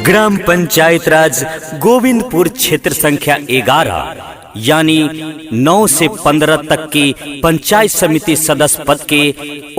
Gram panchayat Raj Govindpur क्षेत्र संख्या 11 यानी 9 से 15 तक की पंचायत समिति सदस्य पद के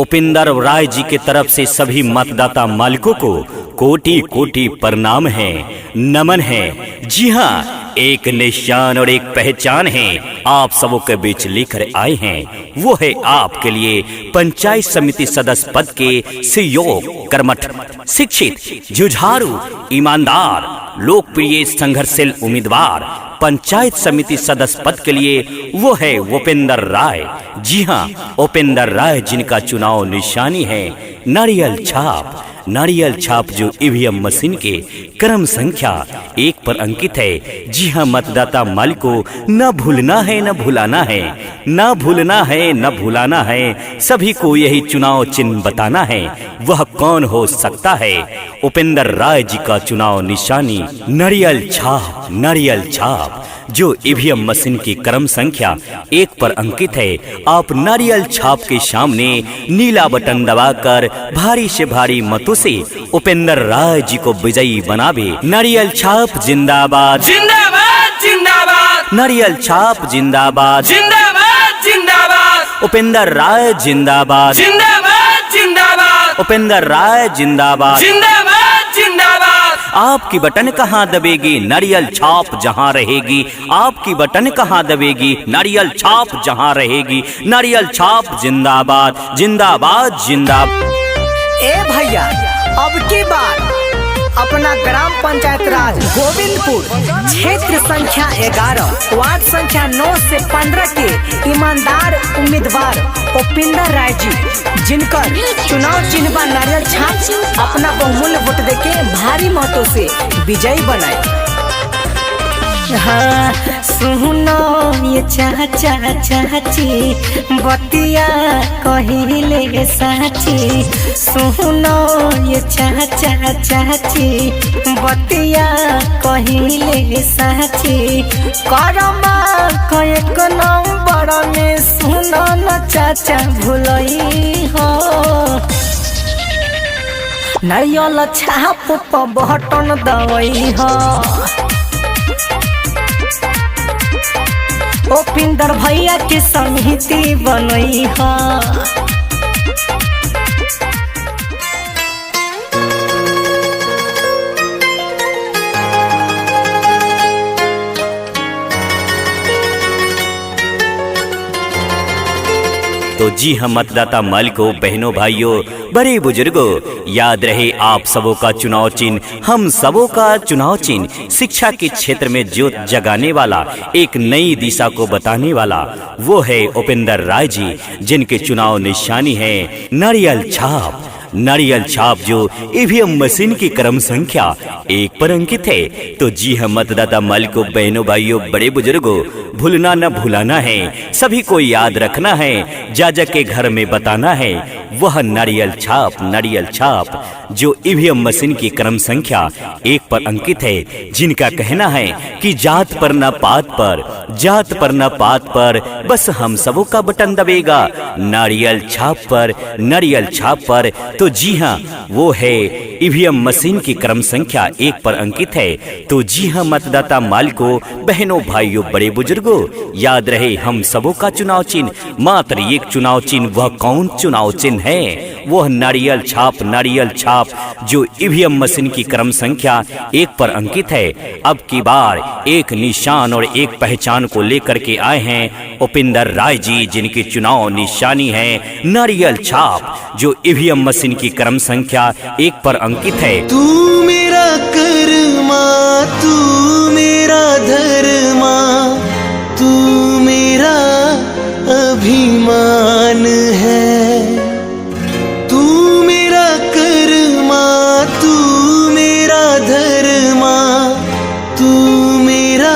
उपेंद्र राय जी के तरफ से सभी मतदाता मालिकों को कोटि कोटि प्रणाम है, नमन है। जी हाँ, एक निशान और एक पहचान है आप सबों के बीच लेकर आए हैं। वो है आपके लिए पंचायत समिति सदस्य पद के सहयोग, कर्मठ, शिक्षित, जुझारू, ईमानदार, लोकप्रिय, संघर्षशील उम्मीदवार पंचायत समिति सदस्य पद के लिए वो है उपेंद्र राय। जी हाँ, उपेंद्र राय जिनका चुनाव निशानी है नारियल छाप। नारियल छाप जो ईवीएम मशीन के क्रम संख्या 1 पर अंकित है। जी हाँ मतदाता मालिकों, न भूलना है न भुलाना है, न भूलना है न भुलाना है। सभी को यही चुनाव चिन्ह बताना है। वह कौन हो सकता है? उपेंद्र राय जी का चुनाव निशानी नारियल छाप। नारियल छाप जो ईवीएम मशीन की क्रम संख्या 1 पर अंकित है। आप नारियल छाप के सामने नीला बटन दबाकर भारी से भारी मतों से उपेंद्र राय जी को विजयी बनावे। नारियल छाप जिंदाबाद, जिंदाबाद जिंदाबाद, नारियल छाप जिंदाबाद, जिंदाबाद जिंदाबाद, उपेंद्र राय जिंदाबाद, जिंदाबाद जिंदाबाद, उपेंद्र राय जिंदाबाद, जिंदाबाद जिंदाबाद। आपकी बटन कहाँ दबेगी, नारियल छाप जहाँ रहेगी। आपकी बटन कहाँ दबेगी, नारियल छाप जहाँ रहेगी। नारियल छाप जिंदाबाद, जिंदाबाद जिंदाबाद। ए भैया, अब की बार अपना ग्राम पंचायत राज गोविंदपुर क्षेत्र संख्या 11 वार्ड संख्या 9 से 15 के ईमानदार उम्मीदवार उपेंद्र राय जी, जिनका चुनाव चिन्ह बा नारियल छाप, अपना बहुमूल्य वोट देके भारी मतों से विजयी बनाए। हाँ सुनो ये चाचा चाची बतिया कहिले साची। सुनो ये चाचा चाची बतिया कहिले साची। करमा एक नंबर में सुनो न चाचा भूलई हो। नारियल छाप पर बटन दवाई हो। उपेंद्र भैया के समिति बनई है। तो जी हम मतदाता मालिकों, बहनों, भाइयों, बड़े बुजुर्गों, याद रहे आप सबों का चुनाव चिन्ह, हम सबों का चुनाव चिन्ह शिक्षा के क्षेत्र में ज्योत जगाने वाला, एक नई दिशा को बताने वाला वो है उपेंद्र राय जी, जिनके चुनाव निशानी है नारियल छाप। नारियल छाप जो ईवीएम मशीन की क्रम संख्या 1 पर अंकित है। तो जी हम मतदाता मालिकों, बहनों, भाइयों, बड़े बुजुर्गों, भूलना न भुलाना है, सभी को याद रखना है, जाजा के घर में बताना है। वह नारियल छाप, नारियल छाप जो ईवीएम मशीन की क्रम संख्या 1 पर अंकित है, जिनका कहना है कि जात पर न पात पर, जात पर न पात पर, बस हम सबों का बटन दबेगा नारियल छाप पर, नारियल छाप पर। तो जी हाँ, वो है ईवीएम मशीन की क्रम संख्या 1 पर अंकित है। तो जी हाँ मतदाता मालिकों, बहनों, भाइयों, बड़े बुजुर्गों, याद रहे हम सबों का चुनाव चिन्ह मात्र एक चुनाव चिन्ह। वह कौन चुनाव चिन्ह है? वह नारियल छाप। नारियल छाप जो ईवीएम मशीन की क्रम संख्या 1 पर अंकित है। अब की बार एक निशान और एक पहचान को लेकर के आए हैं उपेंद्र राय जी, जिनकी चुनाव निशानी है नारियल छाप जो ईवीएम मशीन की क्रम संख्या 1 पर अंकित है। तू मेरा कर्मा, तू मेरा धर्मा, तू मेरा अभिमान है। तू मेरा कर्मा, तू मेरा धर्मा, तू मेरा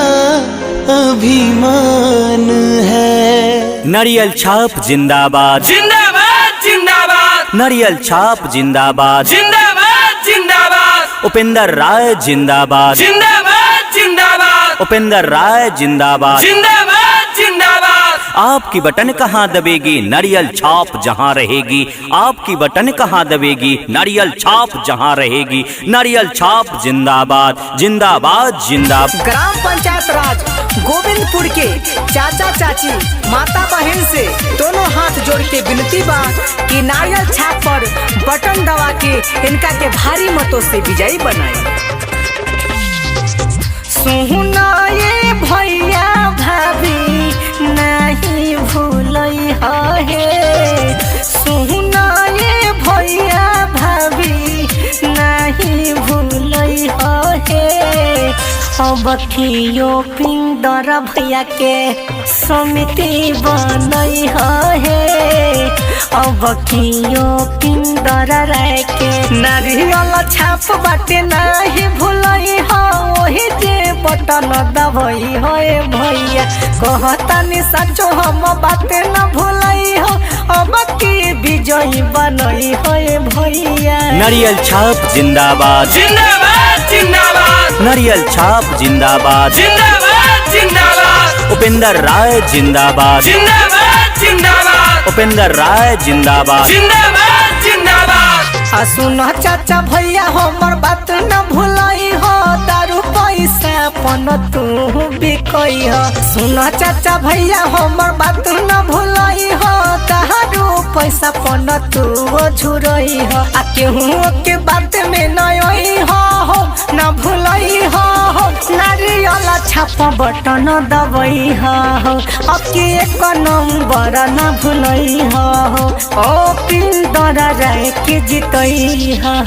अभिमान है। नारियल छाप जिंदाबाद, जिंदाबाद जिंदाबाद, नारियल छाप जिंदाबाद, जिंदाबाद जिंदाबाद, उपेंद्र राय जिंदाबाद, जिंदाबाद जिंदाबाद, उपेंद्र राय जिंदाबाद। जिंदाबाद जिंदाबाद। आपकी बटन कहाँ दबेगी, नारियल छाप जहाँ रहेगी। आपकी बटन कहाँ दबेगी, नारियल छाप जहाँ रहेगी। नारियल छाप जिंदाबाद जिंदाबाद जिंदाबाद। ग्राम पंचायत राज गोविंदपुर के चाचा चाची माता बहन से दोनों हाथ जोड़ के विनती बा कि नारियल छाप पर बटन दबा के इनका के भारी मतों से विजयी बनाए। सुना ये भैया भाभी नहीं भूलई है, सुना ये भैया भाभी नहीं भूलई है। अब कियो पिंडर भैया के समिति बनई है, अब कियो पिंडर रह के नारियल छाप बाटे नहीं भूलई हो, वही जे बटन दबई है भैया। कहतानी सचो हम बाटे न भूलई हो, अब की विजयी बनई है भैया। नारियल छाप जिंदाबाद जिंदाबाद जिंदाबाद नारियल छाप जिंदाबाद जिंदाबाद जिंदाबाद उपेंद्र राय जिंदाबाद जिंदाबाद जिंदाबाद उपेंद्र राय जिंदाबाद जिंदाबाद जिंदाबाद। सुनो चाचा भैया हमर बात न भूलई हो, दारू पैसा पन तू बिकई हो। सुनो चाचा भैया हमर बात न भूलई हो, दारू पैसा पन तू झुरई हो। आ केहू के बात में नई हो न भूलई हो, नारियल छाप बटन दबई हो। अब के एक नंबर न भूलई हो, ओ पिंडर राय के जितई हो।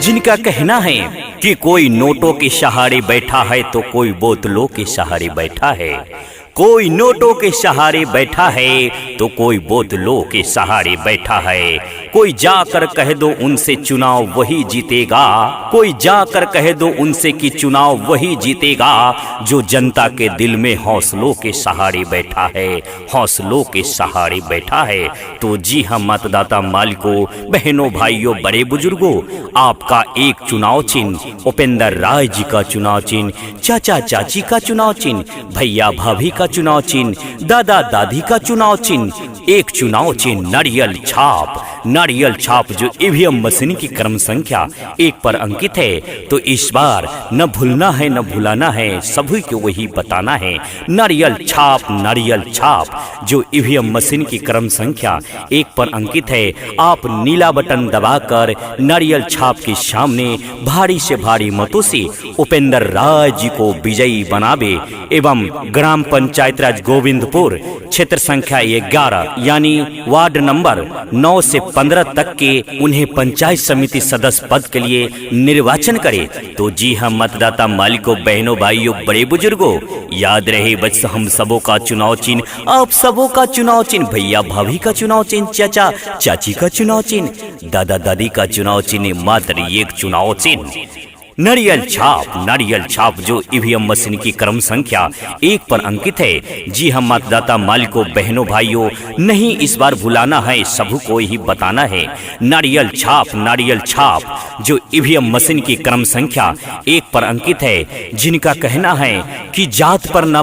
जिनका कहना है कि कोई नोटों के सहारे बैठा है तो कोई बोतलों के सहारे बैठा है, कोई नोटों के सहारे बैठा है तो कोई बोतलों के सहारे बैठा है। कोई जाकर कह दो उनसे चुनाव वही जीतेगा, कोई जाकर कह दो उनसे कि चुनाव वही जीतेगा जो जनता के दिल में हौसलों के सहारे बैठा है, हौसलों के सहारे बैठा है। तो जी हाँ मतदाता मालिकों, बहनों, भाइयों, बड़े बुजुर्गों, आपका एक चुनाव चिन्ह उपेंद्र राय जी का चुनाव चिन्ह, चाचा चाची का चुनाव चिन्ह, भैया भाभी का चुनाव चिन्ह, दादा दादी का चुनाव चिन्ह, एक चुनाव चिन्ह नारियल छाप। नारियल छाप जो ईवीएम मशीन की क्रम संख्या 1 पर अंकित है। तो इस बार न भूलना है न भुलाना है, सभी को वही बताना है। नारियल छाप जो ईवीएम मशीन की क्रम संख्या 1 पर अंकित है। आप नीला बटन दबाकर नारियल छाप के सामने भारी से भारी मतों से उपेंद्र राय जी को विजयी बनावे एवं ग्राम पंचायत राज गोविंदपुर क्षेत्र संख्या 11 यानी वार्ड नंबर 9 से 15 तक के उन्हें पंचायत समिति सदस्य पद के लिए निर्वाचन करे। तो जी हाँ मतदाता मालिकों, बहनों, भाइयों, बड़े बुजुर्गों, याद रहे बस हम सबों का चुनाव चिन्ह, आप सबों का चुनाव चिन्ह, भैया भाभी का चुनाव चिन्ह, चाचा चाची का चुनाव चिन्ह, दादा दादी का चुनाव चिन्ह, मात्र एक चुनाव चिन्ह नारियल छाप जो ईवीएम मशीन की क्रम संख्या 1 पर अंकित है। जी हम मतदाता मालिकों, बहनों, भाइयों, नहीं इस बार भुलाना है, सबको ही बताना है। नारियल छाप जो ईवीएम मशीन की क्रम संख्या 1 पर अंकित है। जिनका कहना है कि जात पर न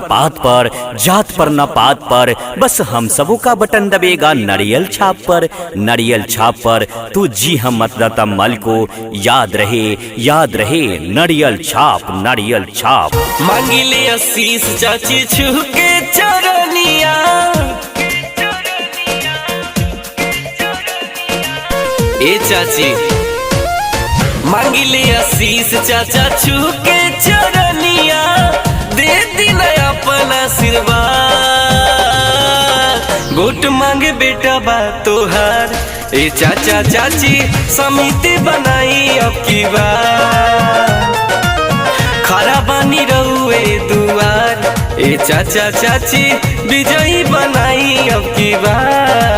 पात पर बस हम सबों का बटन दबेगा नारियल छाप पर। तो जी हम मतदाता मालिकों, याद रहे नारियल छाप। मांगिले आशीष चाची छू के चरनिया, ए चाची मांगिले आशीष चाचा छू के चरनिया, दे दिन अपना आशीर्वाद। वोट मांगे बेटा बा तोहार, ए चाचा चाची समिति बनाई अब की बार। खड़ा बनी रहुए दुआर, ए चाचा चाची विजयी बनाई अब की बार।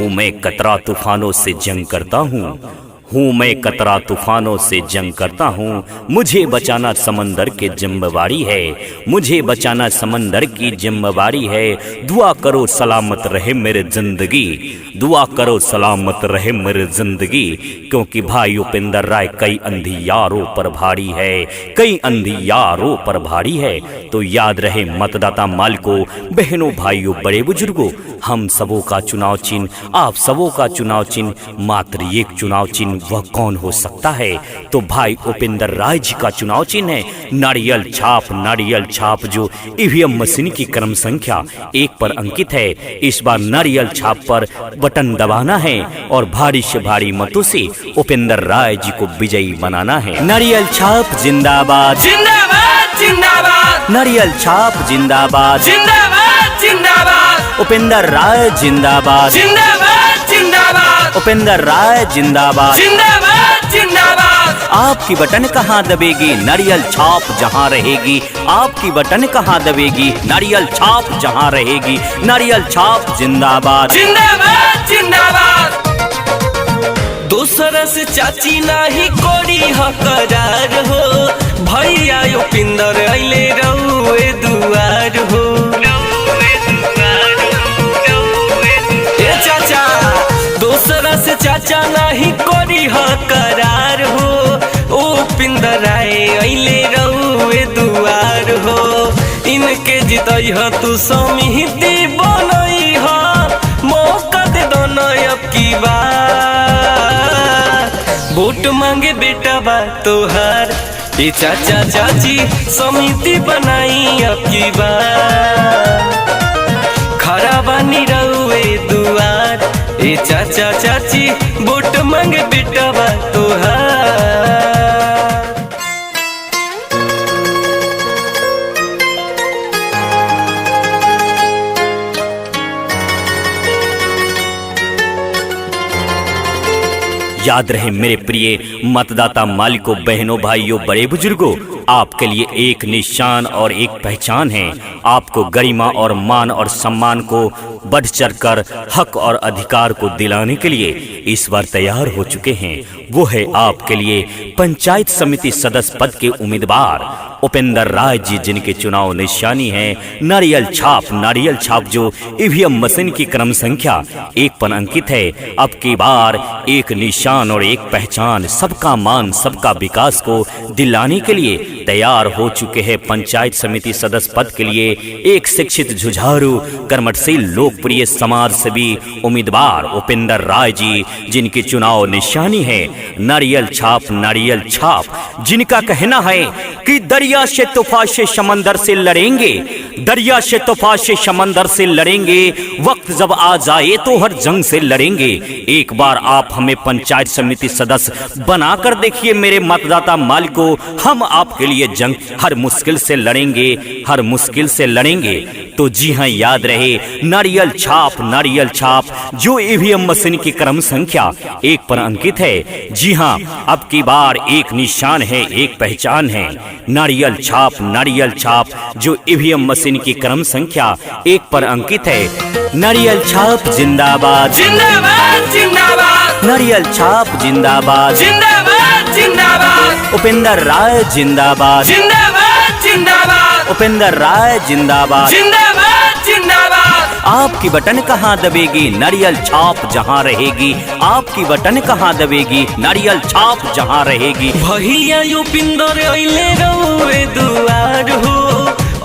मैं कतरा तूफानों से जंग करता हूँ, हूँ मैं कतरा तूफानों से जंग करता हूँ, मुझे बचाना समंदर के जिम्मेवारी है, मुझे बचाना समंदर की जिम्मेवारी है। दुआ करो सलामत रहे मेरे जिंदगी, दुआ करो सलामत रहे मेरे जिंदगी, क्योंकि भाई उपेंद्र राय कई अंधियारों पर भारी है, कई अंधियारों पर भारी है। तो याद रहे मतदाता मालिकों, बहनों, भाइयों, बड़े बुजुर्गों, हम सबों का चुनाव चिन्ह, आप सबों का चुनाव चिन्ह, मात्र एक चुनाव चिन्ह, वह कौन हो सकता है? तो भाई उपेंद्र राय जी का चुनाव चिन्ह है नारियल छाप। नारियल छाप जो ईवीएम मशीन की क्रम संख्या 1 पर अंकित है। इस बार नारियल छाप पर बटन दबाना है और भारी से भारी मतों से उपेंद्र राय जी को विजयी बनाना है। नारियल छाप जिंदाबाद, जिंदाबाद जिंदाबाद, नारियल छाप जिंदाबाद, जिंदाबाद जिंदाबाद, उपेंद्र राय जिंदाबाद, जिंदाबाद जिंदाबाद, उपेंद्र राय जिंदाबाद, जिंदाबाद जिंदाबाद। आपकी बटन कहाँ दबेगी, नारियल छाप जहाँ रहेगी। आपकी बटन कहाँ दबेगी, नारियल छाप जहाँ रहेगी। नारियल छाप जिंदाबाद, जिंदाबाद जिंदाबाद। दूसरा से चाची नाही कोरी हकदार हो, भैया उपेंद्र अइले रउए दुआर हो। ए चाचा, दूसरा से चाचा नाही कोरी हकदार हो, उपेंद्र राय अइले रउए दुआर हो। इनके जितई ह तू समिति बनई ह, मौका दे दो न अब की बार। वोट मांगे बेटा बा तोहार, ये चाचा चाची समिति बनाई अब की बार। खड़ा बानी रउए दुआर, ये चाचा चाची वोट मांगे बेटा बा तोहार। याद रहे मेरे प्रिय मतदाता मालिकों, बहनों, भाइयों, बड़े बुजुर्गों, आपके लिए एक निशान और एक पहचान है। आपको गरिमा और मान और सम्मान को बढ़ चढ़कर हक और अधिकार को दिलाने के लिए इस बार तैयार हो चुके हैं। वो है आपके लिए पंचायत समिति सदस्य पद के उम्मीदवार उपेंद्र राय जी, जिनके चुनाव निशानी है नारियल छाप। नारियल छाप जो ईवीएम मशीन की क्रम संख्या 1 पर अंकित है। अब की बार एक निशान और एक पहचान, सबका मान, सबका विकास को दिलाने के लिए तैयार हो चुके हैं। पंचायत समिति सदस्य पद के लिए एक शिक्षित, जुझारू, कर्मठशील, लोकप्रिय, समाज सेवी उम्मीदवार उपेंद्र राय जी, जिनकी चुनाव निशानी है नारियल छाप। नारियल छाप जिनका कहना है कि दरिया से तूफान से समंदर से लड़ेंगे, दरिया से तूफान से समंदर से लड़ेंगे, वक्त जब आ जाए तो हर जंग से लड़ेंगे। एक बार आप हमें पंचायत समिति सदस्य बनाकर देखिए मेरे मतदाता मालिकों, हम आपके लिए जंग हर मुश्किल से लड़ेंगे, हर मुश्किल से लड़ेंगे। तो जी हाँ, याद रहे नारियल छाप। नारियल छाप जो ईवीएम मशीन की क्रम संख्या 1 पर अंकित है। जी हाँ, अब की बार एक निशान है, एक पहचान है नारियल छाप। नारियल छाप जो ईवीएम मशीन की क्रम संख्या 1 पर अंकित है। नारियल छाप जिंदाबाद, जिंदाबाद जिंदाबाद, नारियल छाप जिंदाबाद, जिंदाबाद जिंदाबाद, उपेंद्र राय जिंदाबाद, जिंदाबाद जिंदाबाद, उपेंद्र राय जिंदाबाद, जिंदाबाद जिंदाबाद। आपकी बटन कहाँ दबेगी, नारियल छाप जहाँ रहेगी। आपकी बटन कहाँ दबेगी, नारियल छाप जहाँ रहेगी। भैया उपेंद्र अइले रउए दुआर हो,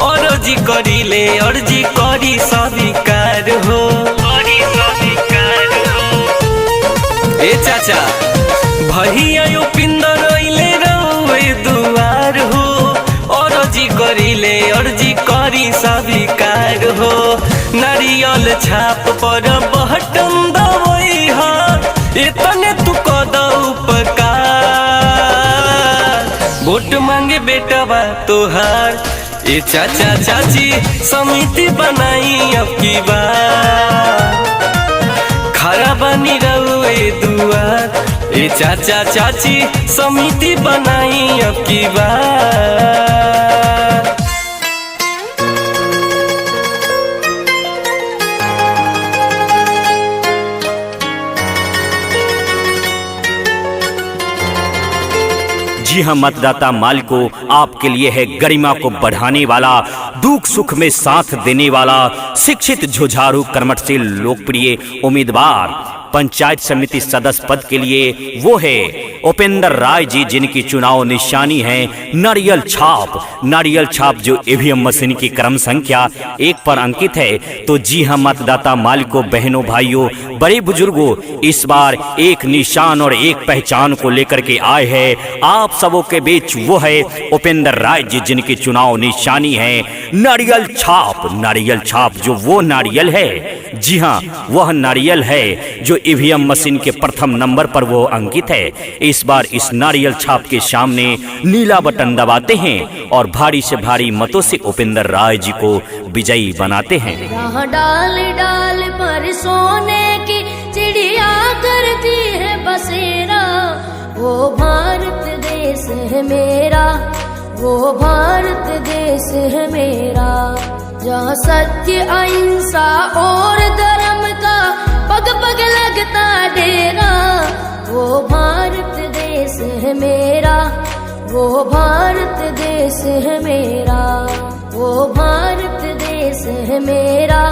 अर्जी करिले अर्जी करी स्वीकार हो। ए चाचा, भैया उपेंद्र अइले रउए दुआर हो, अर्जी करिले अर्जी करी स्वीकार हो। नारियल छाप पर बटन दबई हा, इतने तू कद उपकार। वोट मांगे बेटा बा तोहार, ए चाचा चाची समिति बनाई अब की बार। खड़ा बनी रउए दुआर, ए चाचा चाची समिति बनाई अब की बार। जी हाँ मतदाता मालिकों, आपके लिए है गरिमा को बढ़ाने वाला, दुख सुख में साथ देने वाला, शिक्षित, जुझारू, कर्मठशील, लोकप्रिय उम्मीदवार पंचायत समिति सदस्य पद के लिए वो है उपेंद्र राय जी, जिनकी चुनाव निशानी है नारियल छाप। नारियल छाप जो ईवीएम मशीन की क्रम संख्या 1 पर अंकित है। तो जी हाँ मतदाता मालिकों, बहनों, भाइयों, बड़े बुजुर्गों, इस बार एक निशान और एक पहचान को लेकर के आए हैं आप सबों के बीच। वो है उपेंद्र राय जी, जिनकी चुनाव निशानी है नारियल छाप। नारियल छाप जो वो नारियल है, जी हाँ वह नारियल है जो ईवीएम मशीन के प्रथम नंबर पर वो अंकित है। इस बार इस नारियल छाप के सामने नीला बटन दबाते हैं और भारी से भारी मतों से उपेंद्र राय जी को विजयी बनाते हैं। डाल डाल पर सोने की चिड़िया करती है बसेरा, वो भारत देश है मेरा, वो भारत देश है मेरा, जहाँ सत्य, अहिंसा और धर्म का पग पग लगता डेरा। वो भारत देश है मेरा, वो भारत देश है मेरा, वो भारत देश है मेरा,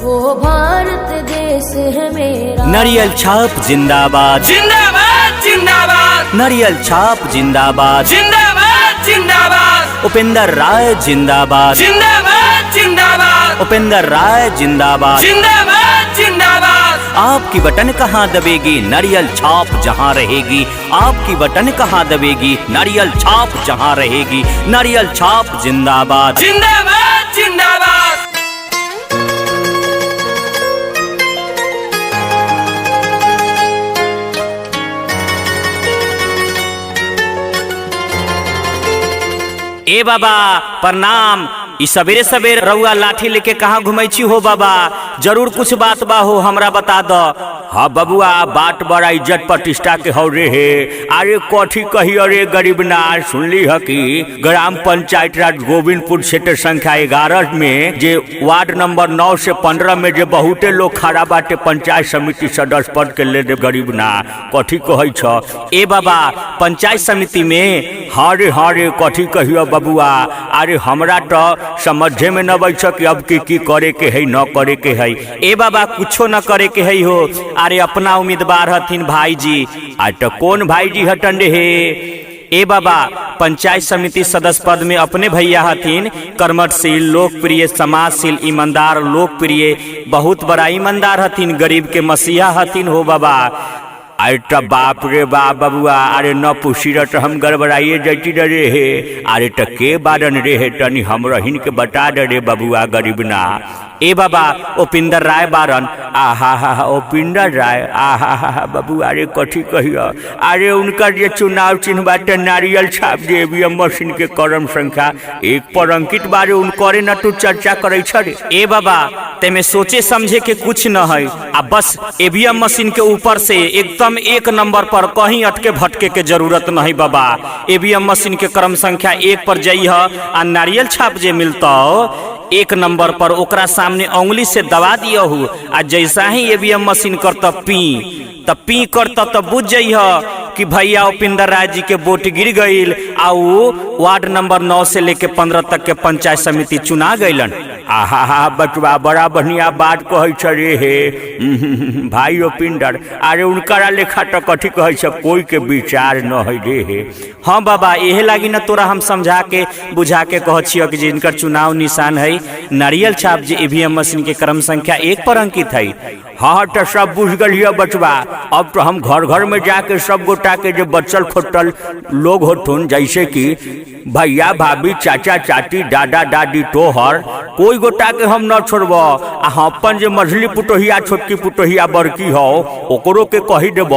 वो भारत देश है मेरा। नारियल छाप जिंदाबाद, जिंदाबाद जिंदाबाद, नारियल छाप जिंदाबाद, जिंदाबाद जिंदाबाद, उपेंद्र राय जिंदाबाद, जिंदाबाद जिंदाबाद, उपेंद्र राय जिंदाबाद, जिंदाबाद जिंदाबाद। आपकी बटन कहाँ दबेगी, नारियल छाप जहाँ रहेगी। आपकी बटन कहाँ दबेगी, नारियल छाप जहाँ रहेगी। नारियल छाप जिंदाबाद, जिंदाबाद जिंदाबाद। ए बाबा प्रणाम। इस सवेरे सवेरे रउआ लाठी लेके कहाँ घुमै छी हो बाबा? जरूर कुछ बात बा हो, हमरा बता दो। हाँ बबुआ, बात बड़ा इज्जत प्रतिष्ठा के हो रे हे। अरे कथी कही, अरे गरीब नार, सुनली है कि ग्राम पंचायत राज गोविंदपुर क्षेत्र संख्या 11 में जे वार्ड नंबर 9 से 15 में जे बहुते लोग खड़ा बाटे पंचायत समिति सदस्य पद के ले गरीब नार, कथी कही छ? ए बाबा पंचायत समिति में हारे हारे कथी कहियो बबुआ? अरे हमरा तो समझे में न बैठ कि अब की करे के है, न करे के है। ए बाबा कुछो न करे के है हो। अरे अपना उम्मीदवार हथिन भाई जी। आज तो कौन भाई जी हटन रे हे? ए बाबा पंचायत समिति सदस्य पद में अपने भैया हथिन कर्मठशील, लोकप्रिय, समाजशील, ईमानदार, लोकप्रिय, बहुत बड़ा ईमानदार हथिन, गरीब के मसीहा हथिन हो बाबा। अरे तो बाप रे बाप बबुआ, अरे न पूछी रह तो हम गड़बड़ाइए जैती रे हे। अरे तो के बारन रे हे, तनी हम रहीन के बता दे रे बबुआ गरीब ना। ए बाबा उपेंद्र राय बारन। आहा हा उपेंद्र राय, आहा हा बबू, अरे कथी कहियो? अरे उनका जे चुनाव चिन्ह बाटे नारियल छाप जे ईवीएम मशीन के क्रम संख्या 1 पर अंकित बारे उनकरे न तू चर्चा करे छे। ए बाबा तेमे सोचे समझे के कुछ न है, आ बस ईवीएम मशीन के ऊपर से एकदम 1 नंबर पर कहीं अटके भटके के जरूरत नहीं बाबा। ईवीएम मशीन के क्रम संख्या 1 पर जइह आ नारियल छाप जे मिलता 1 नंबर पर, ओकरा सामने उंगली से दबा दियहु आ जैसा ही ईवीएम मशीन करता पी करता तो बुझ जइह कि भैया उपेंद्र राय जी के वोट गिर गईल आ वार्ड नंबर 9 से लेके 15 तक के पंचायत समिति चुना गईलन। आहा हा बचवा, बड़ा बढ़िया बात कहे छ रे हे भाई उपेंद्र। अरे उनकरा लेखा तो कथी कहे छ, कोई के विचार न है रे हे। हाँ बाबा, यही लागी न तोरा हम समझा के बुझा के कह छियो कि जिनकर चुनाव निशान है नारियल छाप जे ईवीएम मशीन के क्रम संख्या 1 पर अंकित है। हाँ तो सब बुझ गलिए बचवा। अब तो हम घर घर में जाके सब गोटा के जो बचल खोटल लोग होथुन, जैसे कि भैया भाभी, चाचा चाची, दादा दादी, तोहर कोई गोटा के हम न छोड़ब। अपन जो मझली पुटोहिया, छोटकी पुटोहिया, बड़की हो, ओकरो के कही देब,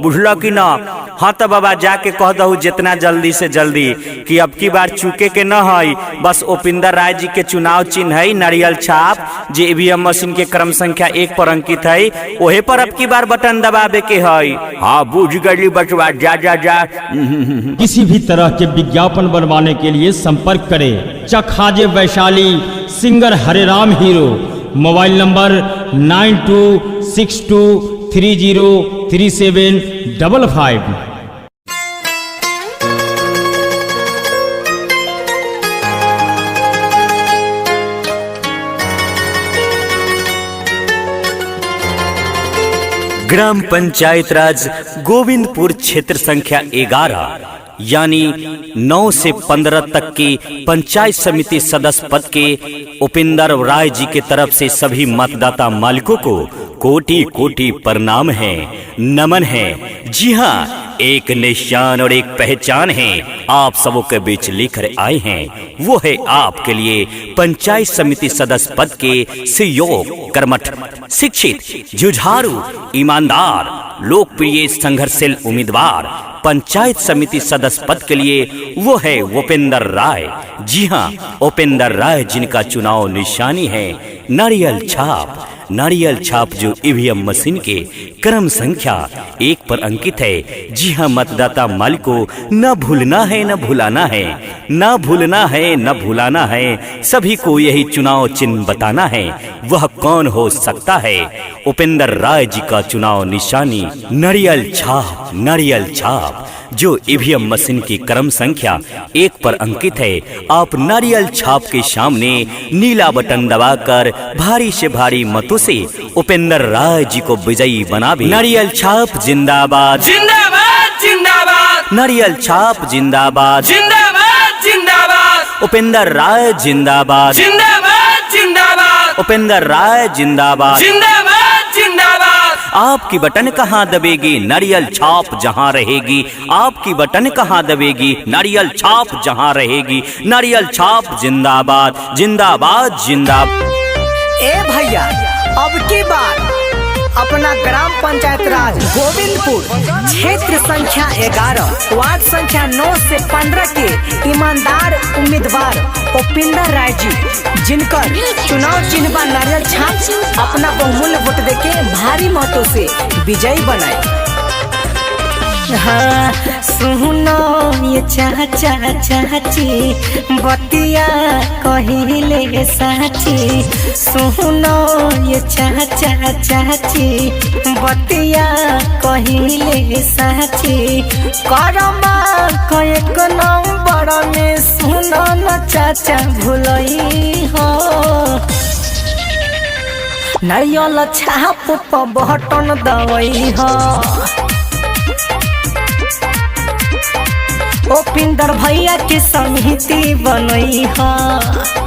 बुझल कि ना? हाँ तो बाबा जाके कह दहु जितना जल्दी से जल्दी कि अब की बार चूके के न है। बस उपेंद्र राय जी के चुनाव चिन्ह है नारियल छाप जे ईवीएम मशीन के क्रम संख्या 1 पर अंकित है, ओहे पर अब की बार बटन दबावे के है। हाँ बुझ गई बचवा, जा जा जा। किसी भी तरह के विज्ञापन बनवाने के लिए संपर्क करें चखाजे Vaishali, singer Hareram hero. Mobile number 9262303755। ग्राम पंचायत राज गोविंदपुर क्षेत्र संख्या 11 यानी 9 से 15 तक की पंचायत समिति सदस्य पद के उपेंद्र राय जी के तरफ से सभी मतदाता मालिकों को कोटि कोटि प्रणाम है, नमन है। जी हाँ, एक निशान और एक पहचान है आप सबों के बीच लेकर आए हैं। वो है आपके लिए पंचायत समिति सदस्य पद के सहयोग, कर्मठ, शिक्षित, जुझारू, ईमानदार, लोकप्रिय, संघर्षशील उम्मीदवार पंचायत समिति सदस्य पद के लिए वो है उपेंद्र राय। जी हाँ, उपेंद्र राय जिनका चुनाव निशानी है नारियल छाप। नारियल छाप जो ईवीएम मशीन के क्रम संख्या 1 पर अंकित है। जी हाँ मतदाता मालिकों, न भूलना है न भुलाना है, न भूलना है न भुलाना है। सभी को यही चुनाव चिन्ह बताना है। वह कौन हो सकता है? उपेंद्र राय जी का चुनाव निशानी नारियल छाप। नारियल छाप जो ईवीएम मशीन की क्रम संख्या 1 पर अंकित है। आप नारियल छाप के सामने नीला बटन दबाकर भारी से भारी मतों से उपेंद्र राय जी को विजयी बनावे। नारियल छाप जिंदाबाद, जिंदाबाद जिंदाबाद, नारियल छाप जिंदाबाद, जिंदाबाद जिंदाबाद, उपेंद्र राय जिंदाबाद, जिंदाबाद जिंदाबाद, उपेंद्र राय जिंदाबाद, जिंदाबाद जिंदाबाद। आपकी बटन कहाँ दबेगी, नारियल छाप जहाँ रहेगी। आपकी बटन कहाँ दबेगी, नारियल छाप जहाँ रहेगी। नारियल छाप जिंदाबाद, जिंदाबाद जिंदाबाद। ए भैया, अब की बार अपना ग्राम पंचायत राज गोविंदपुर क्षेत्र संख्या 11 वार्ड संख्या 9 से 15 के ईमानदार उम्मीदवार उपेंद्र राय जी, जिनका चुनाव चिन्ह नारियल छाप, अपना बहुमूल्य वोट देके भारी मतों से विजयी बनाए। हाँ सुनो ये चाचा चाची बतिया कहिले साची। सुनो ये चाचा चाची बतिया कहिले साची। करमा कएक नंबर में सुनो न चाचा भुलई हो। नारियल छाप पर बटन दबई हो। उपेंद्र भैया के समिति बनई है।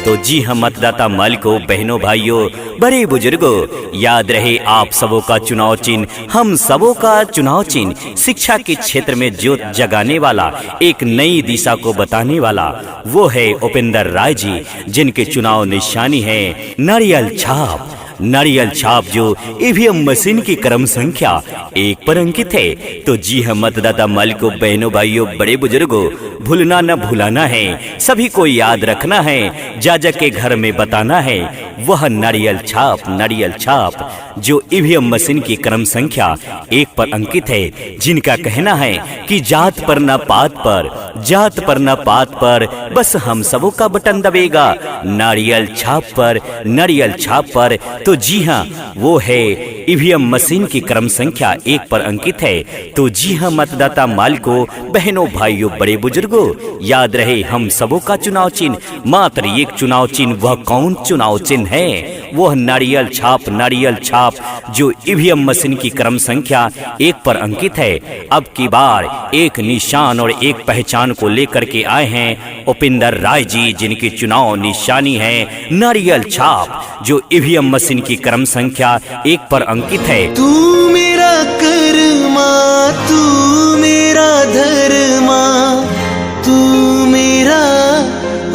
तो जी हम मतदाता मालिकों, बहनों, भाइयों, बड़े बुजुर्गों, याद रहे आप सबों का चुनाव चिन्ह, हम सबों का चुनाव चिन्ह शिक्षा के क्षेत्र में ज्योत जगाने वाला, एक नई दिशा को बताने वाला वो है उपेंद्र राय जी, जिनके चुनाव निशानी है नारियल छाप। नारियल छाप जो ईवीएम मशीन की क्रम संख्या 1 पर अंकित है। तो जी हम मतदाता मालिकों, बहनों, भाइयों, बड़े बुजुर्गों, भूलना न भुलाना है, सभी को याद रखना है, जाजा के घर में बताना है। वह नारियल छाप, नारियल छाप जो ईवीएम मशीन की क्रम संख्या 1 पर अंकित है, जिनका कहना है कि जात पर न पात पर, जात पर न पात पर, बस हम सबों का बटन दबेगा नारियल छाप पर, नारियल छाप पर। तो जी हाँ, वो है ईवीएम मशीन की क्रम संख्या 1 पर अंकित है। तो जी हाँ मतदाता मालिकों, बहनों, भाइयों, बड़े बुजुर्गों, याद रहे हम सबों का चुनाव चिन्ह मात्र एक चुनाव चिन्ह। वह कौन चुनाव चिन्ह है? वह नारियल छाप। नारियल छाप जो ईवीएम मशीन की क्रम संख्या 1 पर अंकित है। अब की बार एक निशान और एक पहचान को लेकर के आए हैं उपेंद्र राय जी, जिनकी चुनाव निशानी है नारियल छाप जो ईवीएम मशीन की क्रम संख्या 1 पर अंकित है। तू मेरा कर्मा, तू मेरा धर्मा, तू मेरा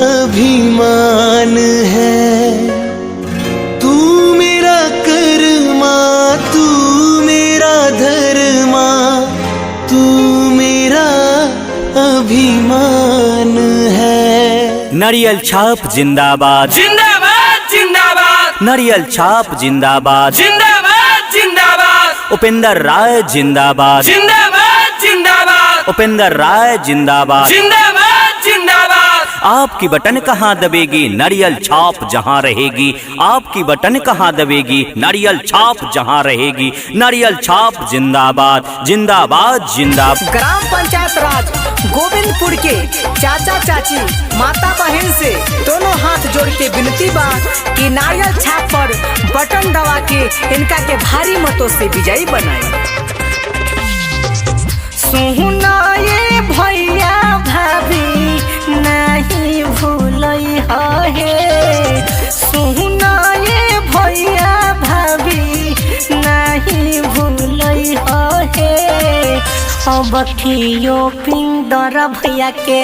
अभिमान है। तू मेरा कर्मा, तू मेरा धर्मा, तू मेरा अभिमान है। नारियल छाप जिंदाबाद, जिंदाबाद जिंदाबाद, नारियल छाप जिंदाबाद, जिंदाबाद जिंदाबाद, उपेंद्र राय जिंदाबाद, जिंदाबाद जिंदाबाद, उपेंद्र राय जिंदाबाद। जिंदाबाद जिंदाबाद। आपकी बटन कहाँ दबेगी, नारियल छाप जहाँ रहेगी। आपकी बटन कहाँ दबेगी, नारियल छाप जहाँ रहेगी। नारियल छाप जिंदाबाद जिंदाबाद जिंदाबाद। ग्राम पंचायत राज गोविंदपुर के चाचा चाची माता बहन से दोनों हाथ जोड़ के विनती बा कि नारियल छाप पर बटन दबा के इनका के भारी मतों से विजयी बनाए। सुना ये भैया भाभी नहीं भूलई है, सुना ये भैया भाभी नहीं भूलई है। अब खियो पिंदर भैया के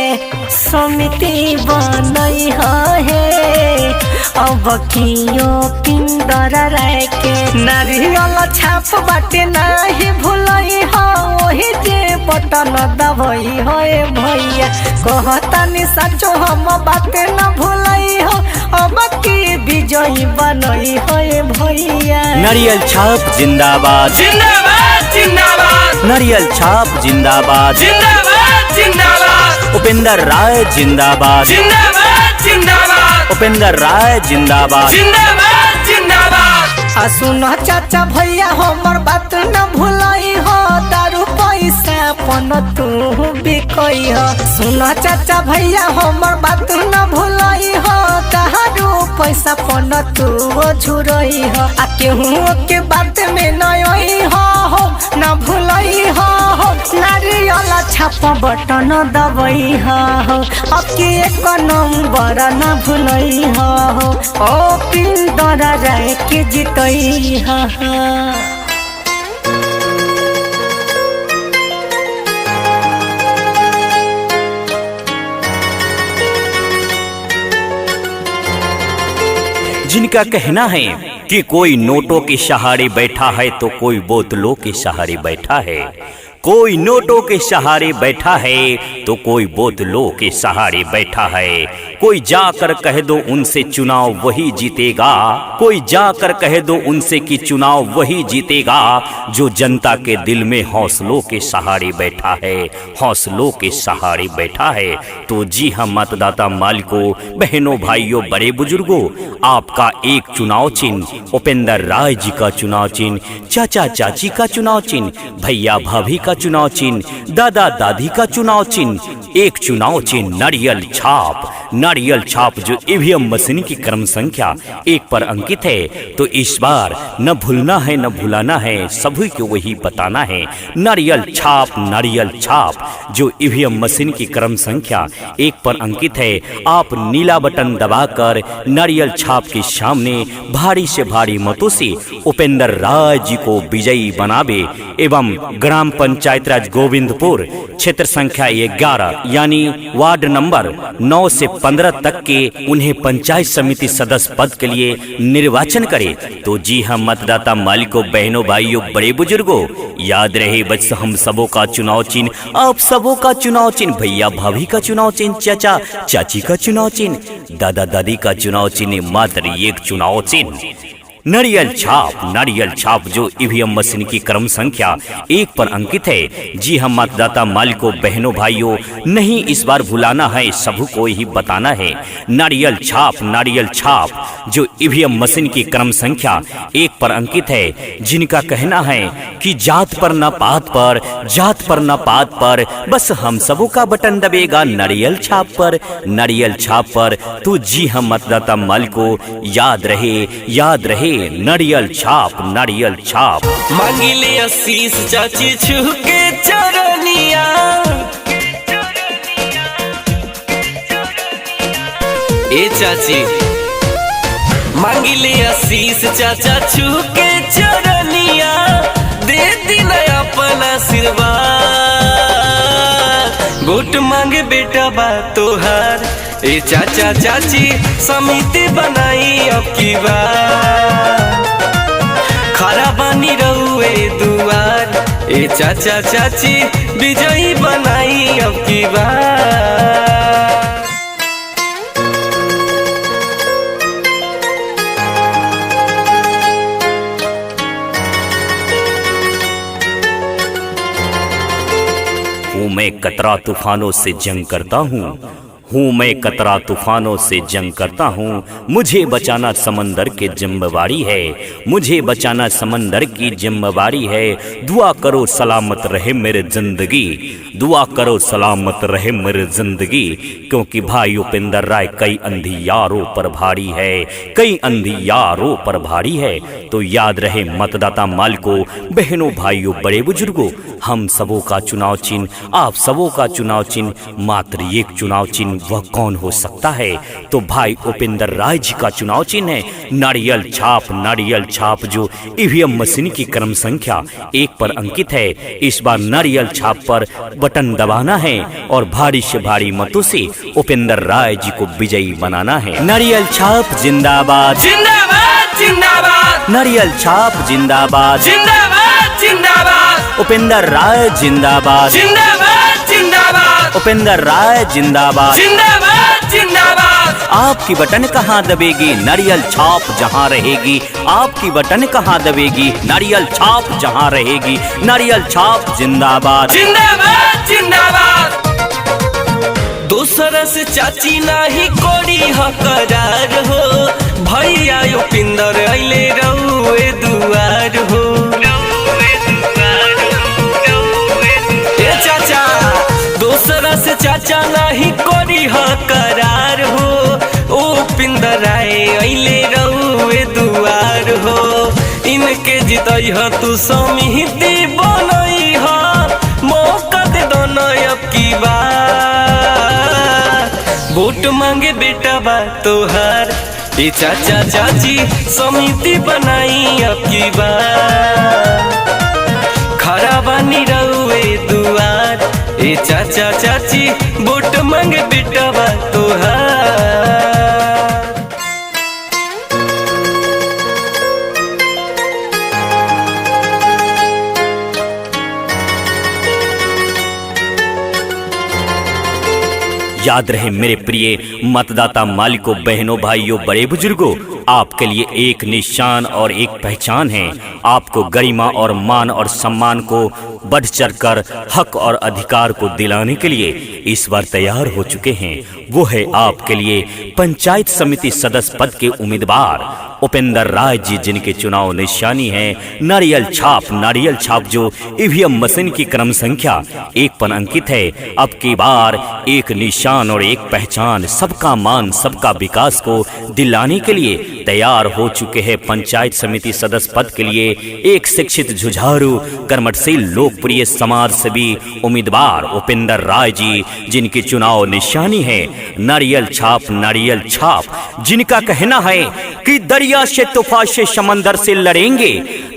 समिति बनई है। अब खियो पिंदर राय के नारियल छाप बाटे नहीं भूलई हो, वही जे बटन दबई हो भैया। कहतानी सचो हम बाटे न भूलई हो, अब की विजयी बनई हो भैया। नारियल छाप जिंदाबाद जिंदाबाद जिंदाबाद। नारियल छाप जिंदाबाद जिंदाबाद जिंदाबाद। उपेंद्र राय जिंदाबाद जिंदाबाद जिंदाबाद। उपेंद्र राय जिंदाबाद जिंदाबाद जिंदाबाद। सुनो चाचा भैया हमर बात न भूलई हो, दारू पैसा पन तू बिकई हो। सुनो चाचा भैया हमर बात न भूलई हो, दारू पैसा पन तू झुरई हो। आ केहू के बात में नई हो न भूलई हो, नारियल छाप बटन दबई हो। अब के एक नंबर न भूलई हो, ओ पिंदर राय के जितई हो। जिनका कहना है कि कोई नोटों के सहारे बैठा है तो कोई बोतलों के सहारे बैठा है, कोई नोटों के सहारे बैठा है तो कोई बोतलों के सहारे बैठा है। कोई जाकर कह दो उनसे चुनाव वही जीतेगा, कोई जाकर कह दो उनसे कि चुनाव वही जीतेगा जो जनता के दिल में हौसलों के सहारे बैठा है, हौसलों के सहारे बैठा है। तो जी हाँ मतदाता मालिकों, बहनों, भाइयों, बड़े बुजुर्गों, आपका एक चुनाव चिन्ह उपेंद्र राय जी का चुनाव चिन्ह, चाचा चाची का चुनाव चिन्ह, भैया भाभी का चुनाव चिन्ह, दादा दादी का चुनाव चिन्ह, एक चुनाव चिन्ह नारियल छाप। नारियल छाप जो ईवीएम मशीन की क्रम संख्या 1 पर अंकित है। तो इस बार न भूलना है न भुलाना है, सभी को वही बताना है। नारियल छाप जो ईवीएम मशीन की क्रम संख्या 1 पर अंकित है। आप नीला बटन दबाकर नारियल छाप के सामने भारी से भारी मतों से उपेंद्र राय जी को विजयी बनावे एवं ग्राम पंचायत राज गोविंदपुर क्षेत्र संख्या 11 यानी वार्ड नंबर 9 से 15 तक के उन्हें पंचायत समिति सदस्य पद के लिए निर्वाचन करे। तो जी हाँ मतदाता मालिकों, बहनों, भाइयों, बड़े बुजुर्गों, याद रहे बस हम सबों का चुनाव चिन्ह, आप सबों का चुनाव चिन्ह, भैया भाभी का चुनाव चिन्ह, चाचा चाची का चुनाव चिन्ह, दादा दादी का चुनाव चिन्ह, मात्र एक चुनाव चिन्ह नारियल छाप जो ईवीएम मशीन की क्रम संख्या 1 पर अंकित है। जी हम मतदाता मालिकों, बहनों, भाइयों, नहीं इस बार भुलाना है, सबको ही बताना है। नारियल छाप जो ईवीएम मशीन की क्रम संख्या 1 पर अंकित है। जिनका कहना है कि जात पर न पात पर बस हम सबों का बटन दबेगा नारियल छाप पर। तो जी हम मतदाता मालिकों, याद रहे नारियल छाप। मांगिले आशीष चाची छू के चरनिया, ए चाची मांगिले आशीष चाचा छू के चरनिया, दे दिन अपना आशीर्वाद। वोट मांगे बेटा बा तोहार, ए चाचा चाची समिति बनाई अब की बार। खड़ा बनी रहुए दुआर, ए चाचा चाची विजयी बनाई अब की बार। मैं कतरा तूफानों से जंग करता हूँ, हूँ मैं कतरा तूफानों से जंग करता हूँ, मुझे बचाना समंदर के जिम्मेवारी है, मुझे बचाना समंदर की जिम्मेवारी है। दुआ करो सलामत रहे मेरे जिंदगी, दुआ करो सलामत रहे मेरे जिंदगी, क्योंकि भाई उपेंद्र राय कई अंधियारों पर भारी है, कई अंधियारों पर भारी है। तो याद रहे मतदाता मालिकों, बहनों, भाइयों, बड़े बुजुर्गों, हम सबों का चुनाव चिन्ह, आप सबों का चुनाव चिन्ह, मात्र एक चुनाव चिन्ह, वह कौन हो सकता है? तो भाई उपेंद्र राय जी का चुनाव चिन्ह है नारियल छाप। नारियल छाप जो ईवीएम मशीन की क्रम संख्या 1 पर अंकित है। इस बार नारियल छाप पर बटन दबाना है और भारी से भारी मतों से उपेंद्र राय जी को विजयी बनाना है। नारियल छाप जिंदाबाद, जिंदाबाद जिंदाबाद, नारियल छाप जिंदाबाद, जिंदाबाद जिंदाबाद, उपेंद्र राय जिंदाबाद, जिंदाबाद जिंदाबाद, उपेंद्र राय जिंदाबाद, जिंदाबाद जिंदाबाद। आपकी बटन कहाँ दबेगी, नारियल छाप जहाँ रहेगी। आपकी बटन कहाँ दबेगी, नारियल छाप जहाँ रहेगी। नारियल छाप जिंदाबाद, जिंदाबाद जिंदाबाद। दूसरा से चाची नाही कोड़ी हकदार हो, भैया उपेंद्र अइले रउए दुआर हो। ए चाचा, दूसरा से चाचा नाही कोड़ी हकदार हो, उपेंद्र राय अइले रउए दुआर हो। इनके जितई ह तू समिति बनई ह, मौका दे दो न अब की बार। वोट मांगे बेटा बा तोहार, ए चाचा चाची समिति बनाई अब की बार। खड़ा बानी रउए दुआर, ए चाचा चाची वोट मांगे बेटा बा तोहार। याद रहे मेरे प्रिय मतदाता मालिकों, बहनों, भाइयों, बड़े बुजुर्गों, आपके लिए एक निशान और एक पहचान है। आपको गरिमा और मान और सम्मान को बढ़ चढ़कर हक और अधिकार को दिलाने के लिए इस बार तैयार हो चुके हैं। वो है आपके लिए पंचायत समिति सदस्य पद के उम्मीदवार उपेंद्र राय जी, जिनके चुनाव निशानी है नारियल छाप। नारियल छाप जो ईवीएम मशीन की क्रम संख्या 1 पर अंकित है। अब की बार एक निशान और एक पहचान, सबका मान, सबका विकास को दिलाने के लिए तैयार हो चुके हैं। पंचायत समिति सदस्य पद के लिए एक शिक्षित, जुझारू, कर्मठशील, लोकप्रिय, समाज सेवी उम्मीदवार उपेंद्र राय जी, जिनकी चुनाव निशानी है नारियल छाप। नारियल छाप जिनका कहना है कि दरिया से तूफान से समंदर से लड़ेंगे,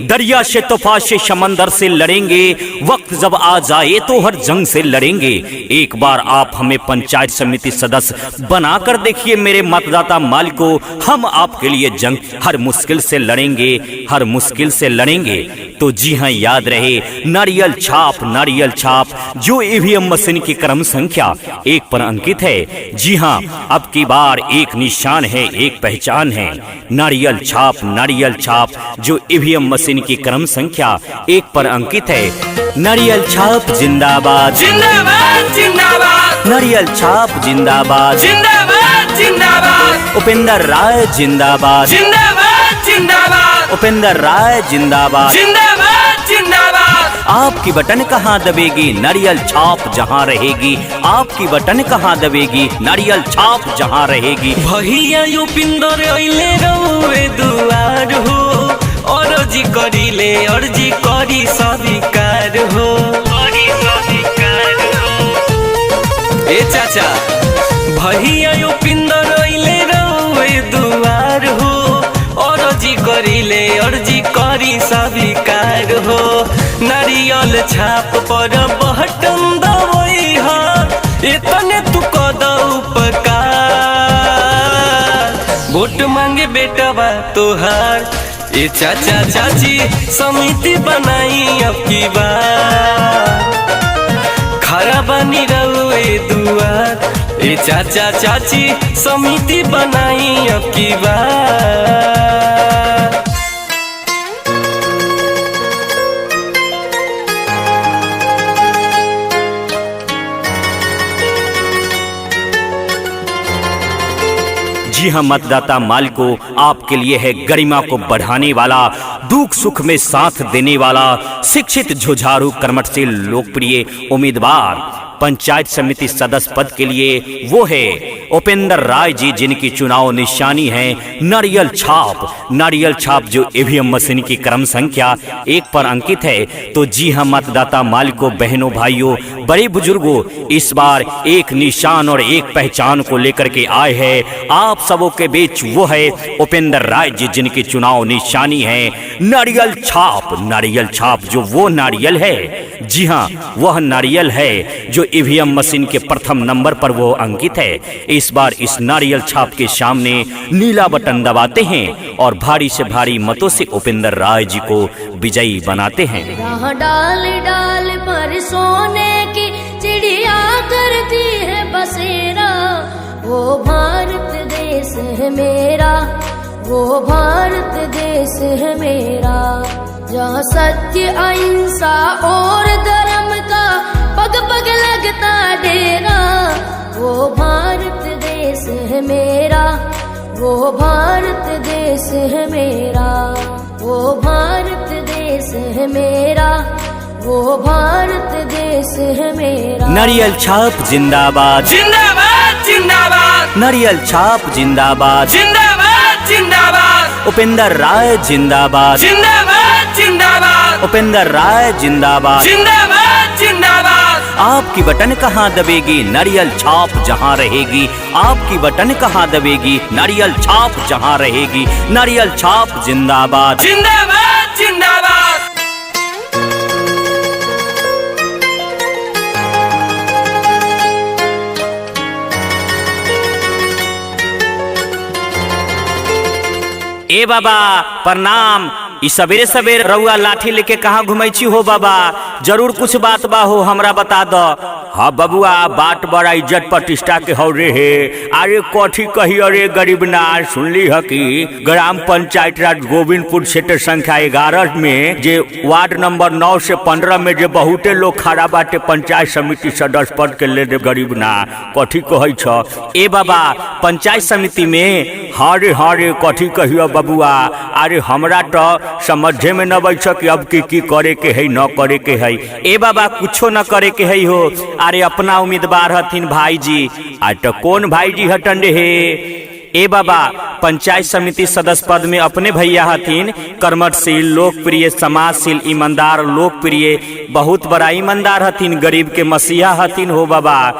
दरिया से तूफान से समंदर से लड़ेंगे, वक्त जब आ जाए तो हर जंग से लड़ेंगे। एक बार आप हमें पंचायत समिति सदस्य बनाकर देखिए मेरे मतदाता मालिकों, हम आपके लिए जंग हर मुश्किल से लड़ेंगे, हर मुश्किल से लड़ेंगे। तो जी हाँ, याद रहे नारियल छाप। नारियल छाप जो ईवीएम मशीन की क्रम संख्या 1 पर अंकित है। जी हाँ, अब की बार एक निशान है, एक पहचान है नारियल छाप। नारियल छाप जो ईवीएम मशीन की क्रम संख्या 1 पर अंकित है। नारियल छाप जिंदाबाद, जिंदाबाद जिंदाबाद, नारियल छाप जिंदाबाद, जिंदाबाद जिंदाबाद, उपेंद्र राय जिंदाबाद, जिंदाबाद जिंदाबाद, उपेंद्र राय जिंदाबाद, जिंदाबाद जिंदाबाद। आपकी बटन कहाँ दबेगी, नारियल छाप जहाँ रहेगी। आपकी बटन कहाँ दबेगी, नारियल छाप जहाँ रहेगी। भैया उपेंद्र अइले रउए दुआर हो, अर्जी करिले अर्जी करी स्वीकार हो। ए चाचा, भैया उपेंद्र अइले रउए दुआर हो, अर्जी करिले अर्जी करी स्वीकार हो। नारियल छाप पर बटन दबई हा, इतने तू कद उपकार। वोट मांगे बेटा बा तोहार, ए चाचा चाची समिति बनाई अब की बार। खड़ा बनी रउए दुआर, ए चाचा चाची समिति बनाई अब की बार। जी हाँ मतदाता मालिकों, आपके लिए है गरिमा को बढ़ाने वाला, दुख सुख में साथ देने वाला, शिक्षित, जुझारू, कर्मठशील, लोकप्रिय उम्मीदवार पंचायत समिति सदस्य पद के लिए वो है उपेंद्र राय जी, जिनकी चुनाव निशानी है नारियल छाप। नारियल छाप जो ईवीएम मशीन की क्रम संख्या 1 पर अंकित है। तो जी हाँ मतदाता मालिकों, बहनों, भाइयों, बड़े बुजुर्गों, इस बार एक निशान और एक पहचान को लेकर के आए हैं आप सबों के बीच। वो है उपेंद्र राय जी, जिनकी चुनाव निशानी है नारियल छाप। नारियल छाप जो वो नारियल है, जी हाँ वह नारियल है जो ईवीएम मशीन के प्रथम नंबर पर वो अंकित है। इस बार इस नारियल छाप के सामने नीला बटन दबाते हैं और भारी से भारी मतों से उपेंद्र राय जी को विजयी बनाते हैं। जहाँ डाल डाल पर सोने की चिड़िया करती है बसेरा, वो भारत देश है मेरा, वो भारत देश है मेरा। जहाँ सत्य, अहिंसा और धर्म का पग पग लगता डेरा, वो भारत देश है मेरा, वो भारत देश है मेरा, वो भारत देश है मेरा, वो भारत देश है मेरा। नारियल छाप जिंदाबाद, जिंदाबाद जिंदाबाद, नारियल छाप जिंदाबाद, जिंदाबाद जिंदाबाद, उपेंद्र राय जिंदाबाद, जिंदाबाद जिंदाबाद, उपेंद्र राय जिंदाबाद। जिंदाबाद जिंदाबाद। आपकी बटन कहाँ दबेगी, नारियल छाप जहाँ रहेगी। आपकी बटन कहाँ दबेगी, नारियल छाप जहाँ रहेगी। नारियल छाप जिंदाबाद, जिंदाबाद जिंदाबाद। ए बाबा प्रणाम। ई सवेरे सवेरे रउआ लाठी लेके कहाँ घुमै छी हो बाबा? जरूर कुछ बात बा हो, हमरा बता दो। हाँ बबुआ, बात बड़ा इज्जत प्रतिष्ठा के हो रे हे। अरे कथी कही, अरे गरीब नार सुनली है कि ग्राम पंचायत राज गोविंदपुर क्षेत्र संख्या 11 में जे वार्ड नंबर 9 से 15 में जे बहुते लोग खड़ा बाटे पंचायत समिति सदस्य पद के ले गरीब ना, कथी कही छ? ए बाबा पंचायत समिति में हारे हारे कथी कहियो बबुआ? अरे हमरा तो समझे में न बैठ कि अब की करे के है, न करे के है। ए बाबा कुछो न करे के है हो। अरे अपना उम्मीदवार हथिन भाई जी। आज तो कौन भाई जी हटन रे हे? ए बाबा पंचायत समिति सदस्य पद में अपने भैया हथिन कर्मठशील, लोकप्रिय, समाजशील, ईमानदार, लोकप्रिय, बहुत बड़ा ईमानदार हथिन, गरीब के मसीहा हथिन हो बाबा।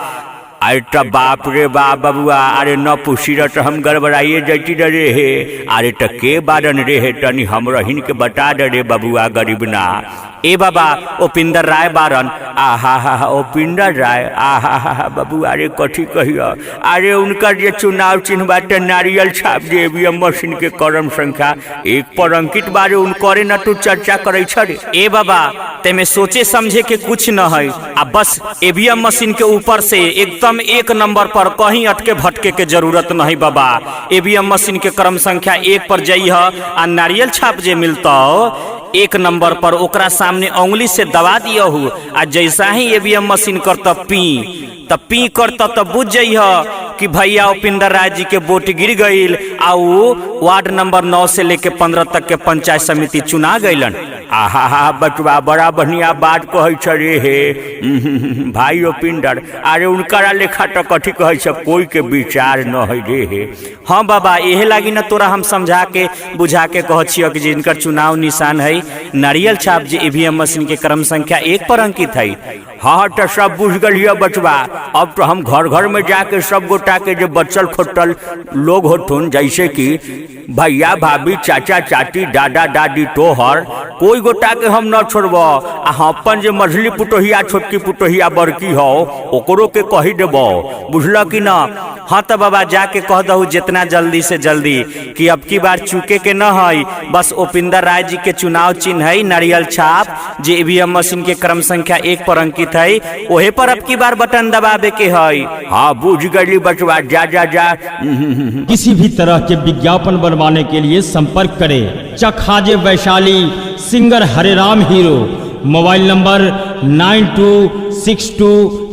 अरे तो बाप रे बाप बबुआ, अरे न पूछी रह तो हम गड़बड़ाइए जैती रे हे। अरे तो के बारन रे हे, तनी हम रहीन के बता दे रे बबुआ गरीब ना। ए बाबा उपेंद्र राय बारन। आहा हा उपेंद्र राय, आहा हा बबुआ, अरे कथी कहियो? अरे उनका जे चुनाव चिन्ह बाटे नारियल छाप जे ईवीएम मशीन के क्रम संख्या 1 पर अंकित बारे उनकरे न तू चर्चा करे छे। ए बाबा तेमे सोचे समझे के कुछ न है, आ बस ईवीएम मशीन के ऊपर से एकदम 1 नंबर पर कहीं अटके भटके के जरूरत नहीं बाबा। ईवीएम मशीन के क्रम संख्या 1 पर जइह आ नारियल छाप जे मिलता 1 नंबर पर, ओकरा सामने उंगली से दबा दियहु आ जैसा ही ईवीएम मशीन करता पी करता तब बुझ जइह कि भैया उपेंद्र राय जी के वोट गिर गईल आ वार्ड नंबर 9 से लेके 15 तक के पंचायत समिति चुना गईलन। आहा हा बचवा, बड़ा बढ़िया बात कहे छ रे हे भाई उपेंद्र। अरे उनका लेखा तो कथी कहे छ, कोई के विचार न है रे हे। हाँ बाबा, यही लागी न तोरा हम समझा के बुझा के कह छियो कि जिनकर चुनाव निशान है नारियल छाप जे ईवीएम मशीन के क्रम संख्या 1 पर अंकित है। हाँ तो सब बुझ गलिए बचवा। अब तो हम घर घर में जाके सब गोटा के जो बच्चल खोटल लोग होथुन, जैसे कि भैया भाभी, चाचा चाची, दादा दादी, तोहर कोई गोटा के हम न छोड़ब। अपन जो मझली पुटोहिया, छोटकी पुटोहिया, बड़की हो, ओकरो के कही देब, बुझल कि ना? हाँ तो बाबा जाके कह दहु जितना जल्दी से जल्दी कि अब की बार चूके के न है। बस उपेंद्र राय जी के चुनाव चिन्ह है नारियल छाप जे ईवीएम मशीन के क्रम संख्या 1 पर अंकित है, ओहे पर अब की बार बटन दबावे के है। हाँ बुझ गई बचवा, जा जा जा। किसी भी तरह के विज्ञापन बनवाने के लिए संपर्क करें चखाजे वैशाली सिंगर हरे राम हीरो। Mobile number 9262